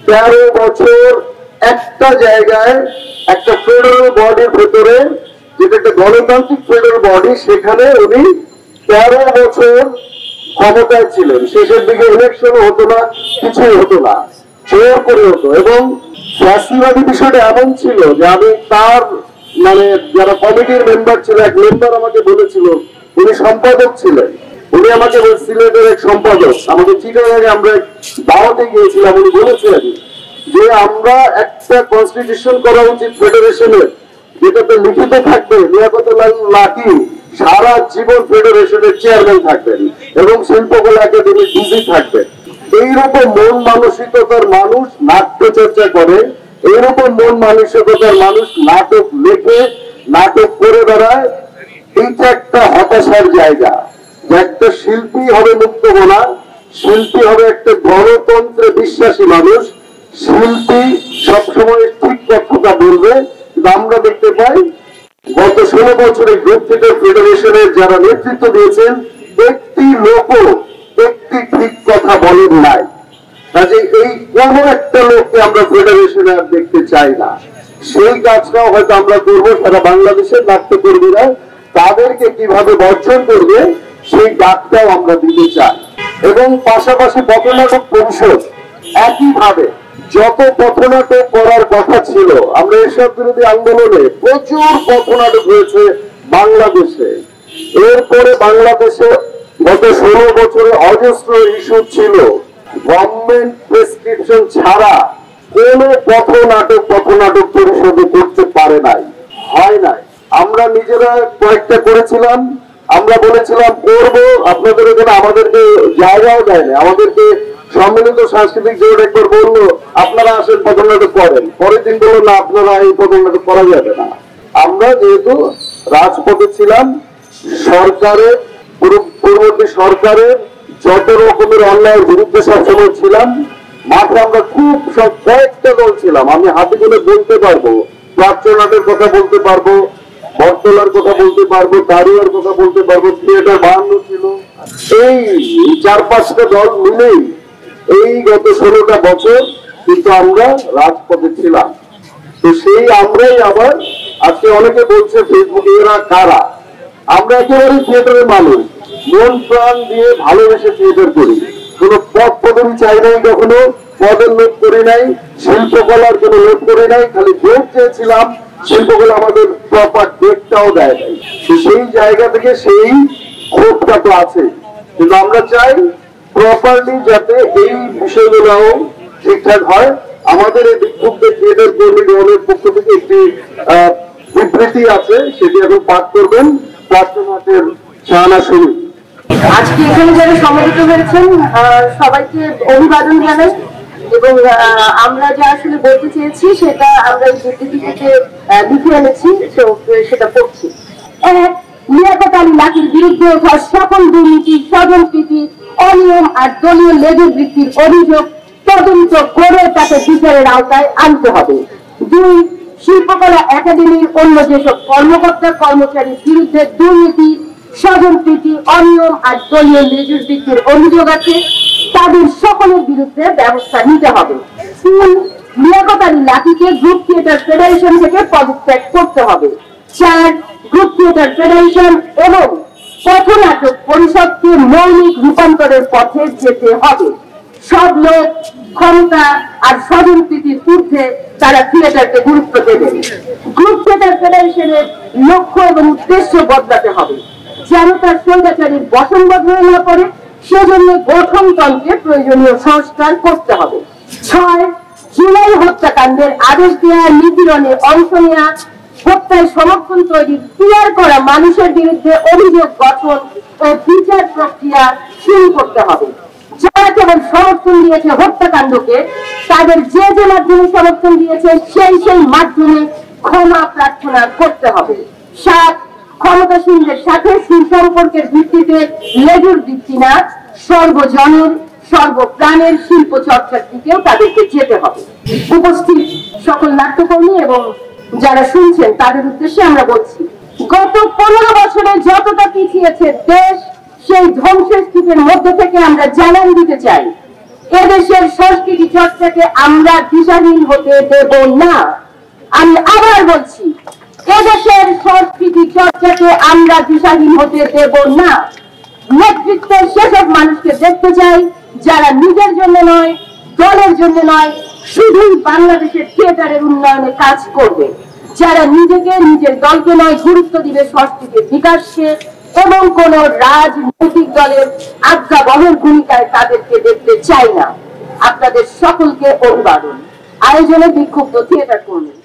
13 বছর একটা জায়গায় একটা ফেডারেল বডির ভেতরে, যেটা একটা গণতান্ত্রিক ফেডারেল বডি, সেখানে উনি 13 বছর ক্ষমতায় ছিলেন। শেষের দিকে ইলেকশনও হতো না, কিছুই হতো না, জোর করে হতো। এবং ফ্যাসিবাদী বিষয়টা এমন ছিল যে আমি তার মানে যারা কমিটির মেম্বার ছিল, এক মেম্বার আমাকে বলেছিল, উনি সম্পাদক ছিলেন, উনি আমাকে সিলেটের এক সম্পাদক, আমাদের চিটাগাঙে আমরা দাওয়াতে গিয়েছিলাম, উনি বলেছিলেন যে আমরা একটা কনস্টিটিউশন করা উচিত ফেডারেশনের, যেটাতে লিখিত থাকবে লিয়াকতুল্লাহ লাকি সারা জীবন ফেডারেশনের চেয়ারম্যান থাকবেন এবং শিল্পকলা একাডেমি ডিজি থাকবেন। এইরকম মন মানসিকতার মানুষ নাট্য চর্চা করে, এইরকম মন মানসিকতার মানুষ নাটক লেখে, নাটক করে বেড়ায়। এইটা একটা হতাশার জায়গা যে একটা শিল্পী হবে মুক্তমনা, শিল্পী হবে একটা গণতন্ত্রে বিশ্বাসী মানুষ, শিল্পী সবসময় ঠিক কথা বলবে। আমরা দেখতে পাই গত 16 বছরে গ্রুপ থিয়েটার ফেডারেশনের যারা নেতৃত্ব দিয়েছেন, একটি লোকও একটি ঠিক কথা বলেন নাই। কাজে এই কোনো একটা লোককে আমরা ফেডারেশনে আর দেখতে চাই না। সেই কাজটাও হয়তো আমরা করবো। সারা বাংলাদেশের নাট্যকর্মীরা তাদেরকে কিভাবে বর্জন করবে সেই ডাকটাও আমরা দিতে চাই। এবং পাশাপাশি পথনাটক পরিষদ একইভাবে যত পথনাটক করার কথা ছিল, আমরা এসব বিরোধী আন্দোলনে প্রচুর পথনাটক হয়েছে বাংলাদেশে। এরপরে বাংলাদেশে গত 16 বছরে অজস্র ইস্যু ছিল, গভর্নমেন্ট প্রেসক্রিপশন ছাড়া কোন পথনাটক পরিষদে করতে পারে নাই, হয় নাই। আমরা নিজেরা কয়েকটা করেছিলাম, আমরা বলেছিলাম করবো, আপনাদের এখানে আমাদেরকে জায়গাও দেয় না, আমাদেরকে সম্মিলিত সাংস্কৃতিক জোট একবার বললো আপনারা আসেন পথনাটক করেন, পরের দিন বললো না আপনারা এই পথনাটক করা যাবে না। আমরা যেহেতু রাজপথে ছিলাম, সরকারের পূর্ববর্তী সরকারের যত রকমের অন্যায়ের বিরুদ্ধে সবসময় ছিলাম, মাঠে আমরা খুব সব কয়েকটা দল ছিলাম, আমি হাতে গুলো বলতে পারবো, প্রাচ্যনাটের কথা বলতে পারবো, বটতলার কথা বলতে পারবো, দারুয়ার কথা বলতে পারবো, থিয়েটার 52 ছিল। এই 4-5টা দল মিলেই এই গত 16টা বছর কিন্তু আমরা রাজপথে ছিলাম। তো সেই আমরাই আবার আজকে অনেকে বলছে ফেসবুকে এরা কারা, আমরা একেবারে থিয়েটারের মানুষ, মন প্রাণ দিয়ে ভালোবেসে থিয়েটার করি, কোনো পদ পদবি চাই নাই, কখনো পদের লোভ করি নাই, শিল্পকলার কোনো লোভ করি নাই, খালি ডেট চেয়েছিলাম, শিল্পকলা আমাদের প্রপার ডেটটাও দেয় নাই। সেই জায়গা থেকে সেই ক্ষোভটা তো আছে, কিন্তু আমরা চাই প্রপারলি যাতে এই বিষয়গুলোও ঠিকঠাক হয়। আমাদের এই বিক্ষুব্ধ থিয়েটার কর্মী দলের পক্ষ থেকে একটি বিবৃতি আছে, সেটি এখন পাঠ করবেন প্রাচ্যনাটের শাহানা শরীফ। আজকে এখানে যারা সমবেত হয়েছেন সবাইকে অভিবাদন জানাই, এবং আমরা যা আসলে বলতে চেয়েছি সেটা আমরা এই বিবৃতি থেকে লিখে এনেছি, তো সেটা পড়ছি। লিয়াকত আলী লাকির বিরুদ্ধে ওঠা সকল দুর্নীতি, স্বজনপ্রীতি, অনিয়ম আর দলীয় লেজুর বৃত্তির অভিযোগ তদন্ত করে তাকে বিচারের আওতায় আনতে হবে। 2. শিল্পকলা একাডেমির অন্য যেসব কর্মকর্তা কর্মচারীর বিরুদ্ধে দুর্নীতি, স্বজনপ্রীতি, অনিয়ম আর দলীয় লেজুর বৃত্তির অভিযোগ আছে, তাদের সকলের বিরুদ্ধে ব্যবস্থা নিতে হবে। 3. লিয়াকত আলী লাকিকে গ্রুপ থিয়েটার ফেডারেশন থেকে পদত্যাগ করতে হবে। 4. গ্রুপ থিয়েটার ফেডারেশন এবং পথনাটক পরিষদকে মৌলিক রূপান্তরের পথে যেতে হবে। সব লোক ক্ষমতা আর স্বজনপ্রীতির ঊর্ধ্বে তারা থিয়েটারকে গুরুত্ব দেবে। গ্রুপ থিয়েটার ফেডারেশনের লক্ষ্য এবং উদ্দেশ্য বদলাতে হবে, যেন তার স্বৈরাচারীর বসনবাদ হয়ে না পড়ে, সেজন্য গঠনতন্ত্রে প্রয়োজনীয় সংস্কার করতে হবে। 6. জুলাই হত্যাকাণ্ডের আদেশ দেওয়া, নিপীড়নে অংশ নেওয়া, হত্যায় সমর্থন তৈরি ক্লিয়ার করা মানুষের বিরুদ্ধে অভিযোগ গঠন ও বিচার প্রক্রিয়া শুরু করতে হবে। যারা কেবল সমর্থন দিয়েছে হত্যাকাণ্ডকে, তাদের যে যে মাধ্যমে সমর্থন দিয়েছে সেই মাধ্যমে ক্ষমা প্রার্থনা করতে হবে। 7. ক্ষমতাসীনদের সাথে সুসম্পর্কের ভিত্তিতে লেজুর ভিত্তি না, সর্বজনের সর্বপ্রাণের শিল্প চর্চার দিকেও তাদেরকে যেতে হবে। উপস্থিত সকল নাট্যকর্মী এবং যারা শুনছেন তাদের উদ্দেশ্যে আমরা বলছি, গত 15 বছরে যতটা পিছিয়েছে দেশ, সেই ধ্বংসের স্তূপের মধ্য থেকে আমরা জানান দিতে চাই, এদেশের সংস্কৃতি চর্চাকে আমরা দিশাহীন হতে দেব না। আমি আবার বলছি, এদেশের সংস্কৃতি চর্চাকে আমরা দিশাহীন হতে দেব না। নেতৃত্বের সেসব মানুষকে দেখতে চাই যারা নিজের জন্য নয়, দলের জন্য নয়, শুধুই বাংলাদেশের থিয়েটারের উন্নয়নে কাজ করবে, যারা নিজেকে, নিজের দলকে নয়, গুরুত্ব দিবে সংস্কৃতির বিকাশকে, এবং কোন রাজনৈতিক দলের আজ্ঞাবহের ভূমিকায় তাদেরকে দেখতে চাই না। আপনাদের সকলকে অভিবাদন। আয়োজনে বিক্ষুব্ধ থিয়েটার কর্মী।